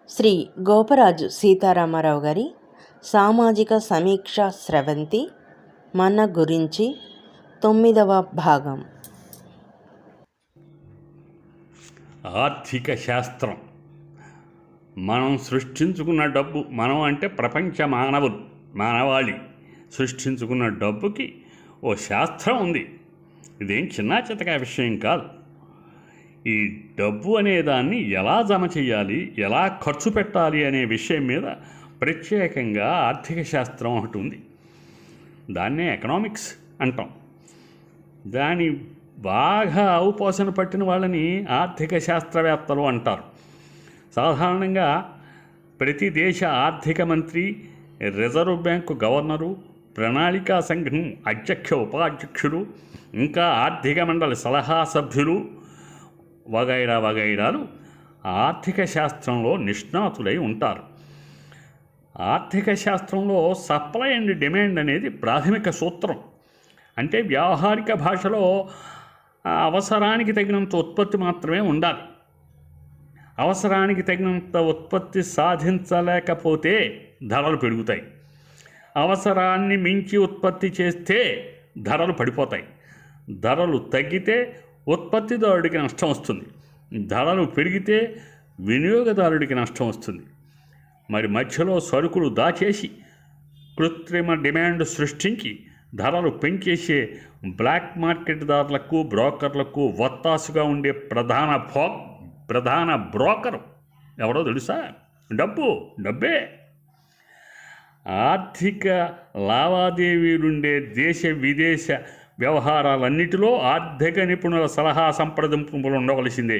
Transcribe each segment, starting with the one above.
శ్రీ గోపరాజు సీతారామారావు గారి సామాజిక సమీక్ష స్రవంతి మన గురించి 9వ భాగం. ఆర్థిక శాస్త్రం. మనం సృష్టించుకున్న డబ్బు, మనం అంటే ప్రపంచ మానవాళి సృష్టించుకున్న డబ్బుకి ఓ శాస్త్రం ఉంది. ఇదేం చిన్నా చితకా విషయం కాదు. ఈ డబ్బు అనే దాన్ని ఎలా జమ చేయాలి, ఎలా ఖర్చు పెట్టాలి అనే విషయం మీద ప్రత్యేకంగా ఆర్థిక శాస్త్రం ఒకటి ఉంది. దాన్నే ఎకనామిక్స్ అంటాం. దాని బాగా అవపోసన పట్టిన వాళ్ళని ఆర్థిక శాస్త్రవేత్తలు అంటారు. సాధారణంగా ప్రతి దేశ ఆర్థిక మంత్రి, రిజర్వ్ బ్యాంకు గవర్నరు, ప్రణాళికా సంఘం అధ్యక్ష ఉపాధ్యక్షులు, ఇంకా ఆర్థిక మండలి సలహా సభ్యులు వగైరాలు ఆర్థిక శాస్త్రంలో నిష్ణాతులై ఉంటారు. ఆర్థిక శాస్త్రంలో సప్లై అండ్ డిమాండ్ అనేది ప్రాథమిక సూత్రం. అంటే వ్యావహారిక భాషలో అవసరానికి తగినంత ఉత్పత్తి మాత్రమే ఉండాలి. అవసరానికి తగినంత ఉత్పత్తి సాధించలేకపోతే ధరలు పెరుగుతాయి. అవసరాన్ని మించి ఉత్పత్తి చేస్తే ధరలు పడిపోతాయి. ధరలు తగ్గితే ఉత్పత్తిదారుడికి నష్టం వస్తుంది. ధరలు పెరిగితే వినియోగదారుడికి నష్టం వస్తుంది. మరి మధ్యలో సరుకులు దాచేసి కృత్రిమ డిమాండ్ సృష్టించి ధరలు పెంచేసే బ్లాక్ మార్కెట్ దారులకు, బ్రోకర్లకు వత్తాసుగా ఉండే ప్రధాన బ్రోకరు ఎవరో తెలుసా? డబ్బే. ఆర్థిక లావాదేవీలుండే దేశ విదేశ వ్యవహారాలన్నిటిలో ఆర్థిక నిపుణుల సలహా సంప్రదింపులు ఉండవలసిందే.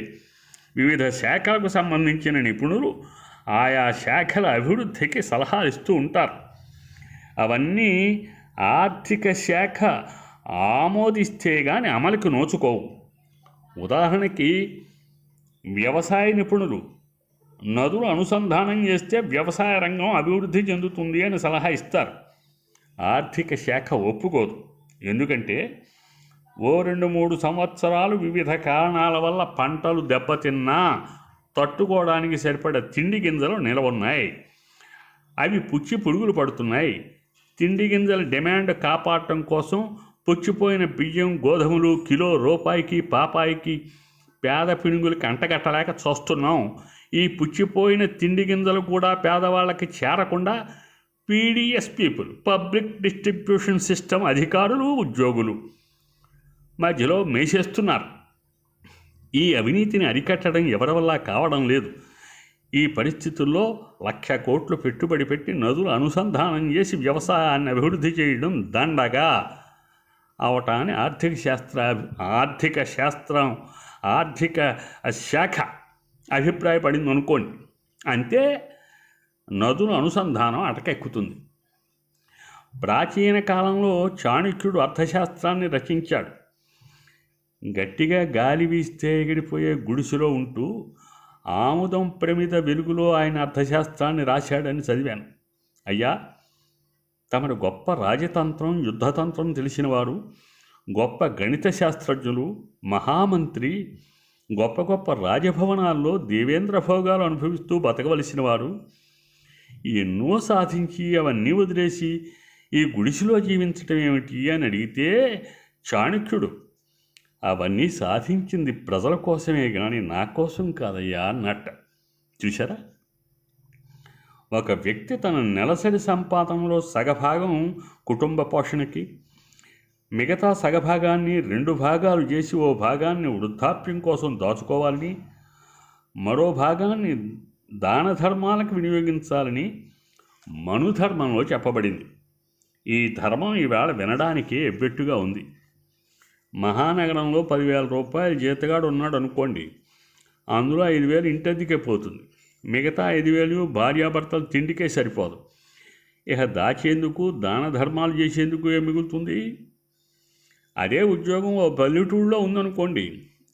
వివిధ శాఖలకు సంబంధించిన నిపుణులు ఆయా శాఖల అభివృద్ధికి సలహాలు ఇస్తూ ఉంటారు. అవన్నీ ఆర్థిక శాఖ ఆమోదిస్తే కానీ అమలుకి నోచుకోవు. ఉదాహరణకి వ్యవసాయ నిపుణులు నదులు అనుసంధానం చేస్తే వ్యవసాయ రంగం అభివృద్ధి చెందుతుంది అని సలహా ఇస్తారు. ఆర్థిక శాఖ ఒప్పుకోదు. ఎందుకంటే 2-3 సంవత్సరాలు వివిధ కారణాల వల్ల పంటలు దెబ్బతిన్నా తట్టుకోవడానికి సరిపడ తిండి గింజలు నిలవున్నాయి. అవి పుచ్చి పురుగులు పడుతున్నాయి. తిండి గింజల డిమాండ్ కాపాడటం కోసం పుచ్చిపోయిన బియ్యం, గోధుమలు కిలో రూపాయికి పాపాయికి పేద పినుగులకి అంటగట్టలేక చూస్తున్నాం. ఈ పుచ్చిపోయిన తిండి గింజలు కూడా పేదవాళ్ళకి చేరకుండా PDS people, public distribution system అధికారులు, ఉద్యోగులు మధ్యలో మేసేస్తున్నారు. ఈ అవినీతిని అరికట్టడం ఎవరి వల్ల కావడం లేదు. ఈ పరిస్థితుల్లో 1,00,000 కోట్లు పెట్టుబడి పెట్టి నదులు అనుసంధానం చేసి వ్యవసాయాన్ని అభివృద్ధి చేయడం దండగా అవటాన్ని ఆర్థిక శాఖ అభిప్రాయపడింది అనుకోండి. అంతే, నదుల అనుసంధానం అటకెక్కుతుంది. ప్రాచీన కాలంలో చాణక్యుడు అర్థశాస్త్రాన్ని రచించాడు. గట్టిగా గాలి వీస్తే ఎగిరిపోయే గుడిసెలో ఉంటూ ఆముదం ప్రమిద వెలుగులో ఆయన అర్థశాస్త్రాన్ని రాశాడని చదివాను. అయ్యా, తమరు గొప్ప రాజతంత్రం, యుద్ధతంత్రం తెలిసినవారు, గొప్ప గణిత శాస్త్రజ్ఞులు, మహామంత్రి, గొప్ప రాజభవనాల్లో దేవేంద్ర భోగాలు అనుభవిస్తూ బతకవలసిన వారు ఎన్నో సాధించి అవన్నీ వదిలేసి ఈ గుడిసెలో జీవించటం ఏమిటి అని అడిగితే చాణక్యుడు అవన్నీ సాధించింది ప్రజల కోసమే కానీ నా కోసం కాదయ్యా అన్నట్ట. చూసారా? ఒక వ్యక్తి తన నెలసరి సంపాదనలో సగభాగం కుటుంబ పోషణకి, మిగతా సగభాగాన్ని 2 భాగాలు చేసి ఓ భాగాన్ని వృద్ధాప్యం కోసం దాచుకోవాలని, మరో భాగాన్ని దాన ధర్మాలకు వినియోగించాలని మనుధర్మంలో చెప్పబడింది. ఈ ధర్మం ఈవేళ వినడానికే ఎబ్బెట్టుగా ఉంది. మహానగరంలో 10,000 రూపాయలు జీతగాడు ఉన్నాడు అనుకోండి. అందులో 5,000 ఇంటద్దెకే పోతుంది. మిగతా 5,000 భార్యాభర్తలు తిండికే సరిపోదు. ఇక దాచేందుకు, దాన ధర్మాలు చేసేందుకు ఏం మిగులుతుంది? అదే ఉద్యోగం ఓ పల్లెటూళ్ళలో ఉందనుకోండి.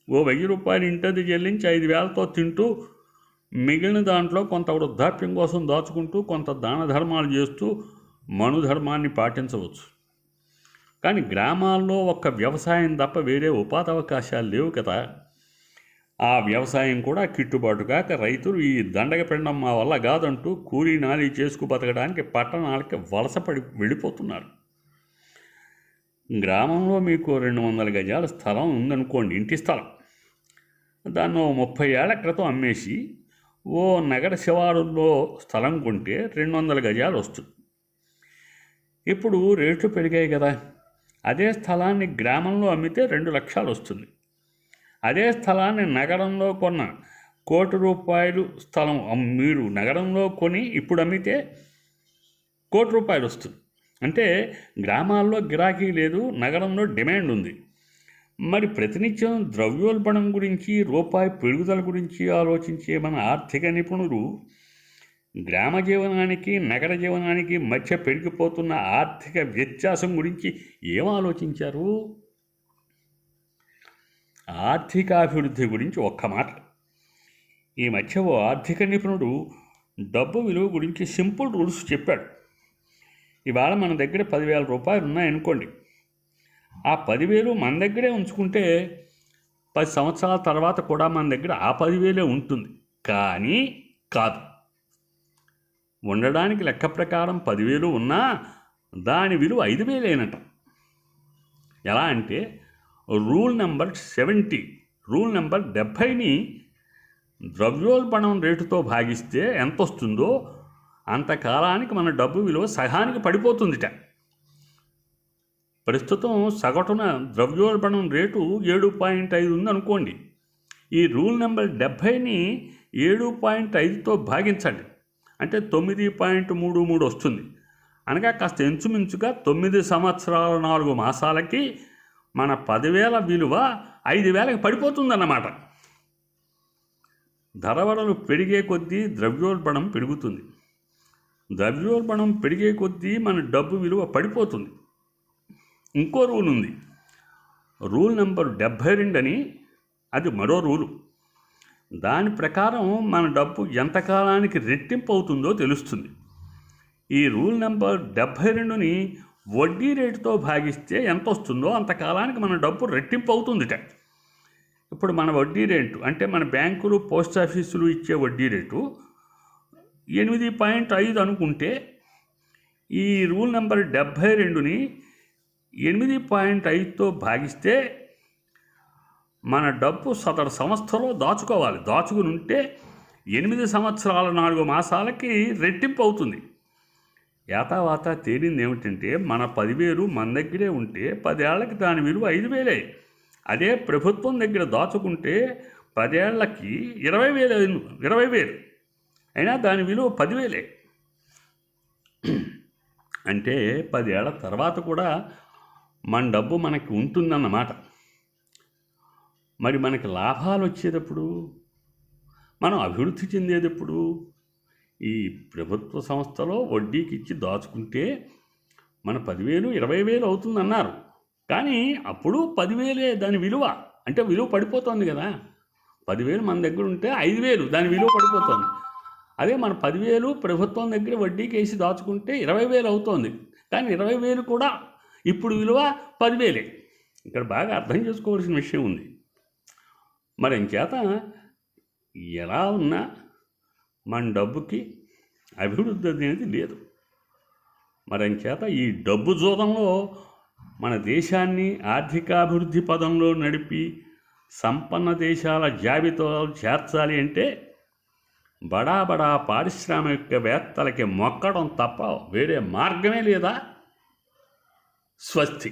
ఓ 1,000 రూపాయలు ఇంటద్దె చెల్లించి 5,000తో తింటూ మిగిలిన దాంట్లో కొంత వృద్ధాప్యం కోసం దాచుకుంటూ కొంత దాన ధర్మాలు చేస్తూ మనుధర్మాన్ని పాటించవచ్చు. కానీ గ్రామాల్లో ఒక్క వ్యవసాయం తప్ప వేరే ఉపాధి అవకాశాలు లేవు కదా. ఆ వ్యవసాయం కూడా గిట్టుబాటు కాక రైతులు ఈ దండగ పిండం మా వల్ల కాదంటూ కూలీ నాలి చేసుకు బతకడానికి పట్టణాలకి వలసపడి వెళ్ళిపోతున్నారు. గ్రామంలో మీకు 200 గజాల స్థలం ఉందనుకోండి, ఇంటి స్థలం. దాన్ని 30 ఏళ్ల క్రితం అమ్మేసి ఓ నగర శివారుల్లో స్థలం కొంటే 200 గజాలు వస్తుంది. ఇప్పుడు రేట్లు పెరిగాయి కదా, అదే స్థలాన్ని గ్రామంలో అమ్మితే 2 లక్షలు వస్తుంది. అదే స్థలాన్ని నగరంలో కొన్న ₹1,00,00,000 స్థలం మీరు నగరంలో కొని ఇప్పుడు అమ్మితే ₹1,00,00,000 వస్తుంది. అంటే గ్రామాల్లో గిరాకీ లేదు, నగరంలో డిమాండ్ ఉంది. మరి ప్రతినిత్యం ద్రవ్యోల్బణం గురించి, రూపాయి పెరుగుదల గురించి ఆలోచించే మన ఆర్థిక నిపుణులు గ్రామ జీవనానికి నగర జీవనానికి మధ్య పెరిగిపోతున్న ఆర్థిక వ్యత్యాసం గురించి ఏం ఆలోచించారు? ఆర్థికాభివృద్ధి గురించి ఒక్క మాట. ఈ మధ్య ఓ ఆర్థిక నిపుణుడు డబ్బు విలువ గురించి సింపుల్ రూల్స్ చెప్పాడు. ఇవాళ మన దగ్గర ₹10,000 ఉన్నాయనుకోండి, ఆ 10,000 మన దగ్గరే ఉంచుకుంటే 10 సంవత్సరాల తర్వాత కూడా మన దగ్గర ఆ 10,000 ఉంటుంది. కానీ కాదు, ఉండడానికి లెక్క ప్రకారం 10,000 ఉన్నా దాని విలువ 5,000 ఎలా అంటే రూల్ నెంబర్ 70, రూల్ నెంబర్ 70ని ద్రవ్యోల్బణం రేటుతో భాగిస్తే ఎంత వస్తుందో అంతకాలానికి మన డబ్బు విలువ సగానికి పడిపోతుందిట. ప్రస్తుతం సగటున ద్రవ్యోల్బణం రేటు 7.5 ఉందనుకోండి. ఈ రూల్ నెంబర్ 70ని 7.5తో భాగించండి, అంటే 9.33 వస్తుంది. అనగా కాస్త ఇంచుమించుగా 9 సంవత్సరాల 4 మాసాలకి మన 10,000 విలువ 5,000కి పడిపోతుందన్నమాట. ధరవడలు పెరిగే కొద్దీ ద్రవ్యోల్బణం పెరుగుతుంది. ద్రవ్యోల్బణం పెరిగే కొద్దీ మన డబ్బు విలువ పడిపోతుంది. ఇంకో రూల్ ఉంది, రూల్ నెంబర్ 72 అని, అది మరో రూలు. దాని ప్రకారం మన డబ్బు ఎంతకాలానికి రెట్టింపు అవుతుందో తెలుస్తుంది. ఈ రూల్ నెంబర్ 72ని వడ్డీ రేటుతో భాగిస్తే ఎంత వస్తుందో అంతకాలానికి మన డబ్బు రెట్టింపు అవుతుందిట. ఇప్పుడు మన వడ్డీ రేటు అంటే మన బ్యాంకులు, పోస్ట్ ఆఫీసులు ఇచ్చే వడ్డీ రేటు 8.5 అనుకుంటే, ఈ రూల్ నెంబర్ 72ని 8.5తో భాగిస్తే మన డబ్బు సదరు సంస్థలో దాచుకోవాలి. దాచుకుని ఉంటే 8 సంవత్సరాల 4 మాసాలకి రెట్టింపు అవుతుంది. యాతావాత తేలింది ఏమిటంటే, మన 10,000 మన దగ్గరే ఉంటే 10 ఏళ్లకి దాని విలువ 5,000. అదే ప్రభుత్వం దగ్గర దాచుకుంటే 10 ఏళ్లకి 20,000 అయినా దాని విలువ 10,000. అంటే 10 ఏళ్ల తర్వాత కూడా మన డబ్బు మనకి ఉంటుందన్నమాట. మరి మనకి లాభాలు వచ్చేటప్పుడు, మనం అభివృద్ధి చెందేటప్పుడు ఈ ప్రభుత్వ సంస్థలో వడ్డీకి ఇచ్చి దాచుకుంటే మన 10,000 20,000 అవుతుందన్నారు. కానీ అప్పుడు 10,000 దాని విలువ, అంటే విలువ పడిపోతుంది కదా. 10,000 మన దగ్గర ఉంటే 5,000 దాని విలువ పడిపోతుంది. అదే మన 10,000 ప్రభుత్వం దగ్గర వడ్డీకి వేసి దాచుకుంటే 20,000 అవుతుంది. కానీ 20,000 కూడా ఇప్పుడు విలువ 10,000. ఇక్కడ బాగా అర్థం చేసుకోవాల్సిన విషయం ఉంది. మరి ఇంచేత ఎలా ఉన్నా మన డబ్బుకి అభివృద్ధి అనేది లేదు. మరి ఇంచేత ఈ డబ్బు జూదంలో మన దేశాన్ని ఆర్థికాభివృద్ధి పదంలో నడిపి సంపన్న దేశాల జాబితాలో చేర్చాలి అంటే బడా పారిశ్రామికవేత్తలకి మొక్కడం తప్ప వేరే మార్గమే లేదా? స్వస్తి.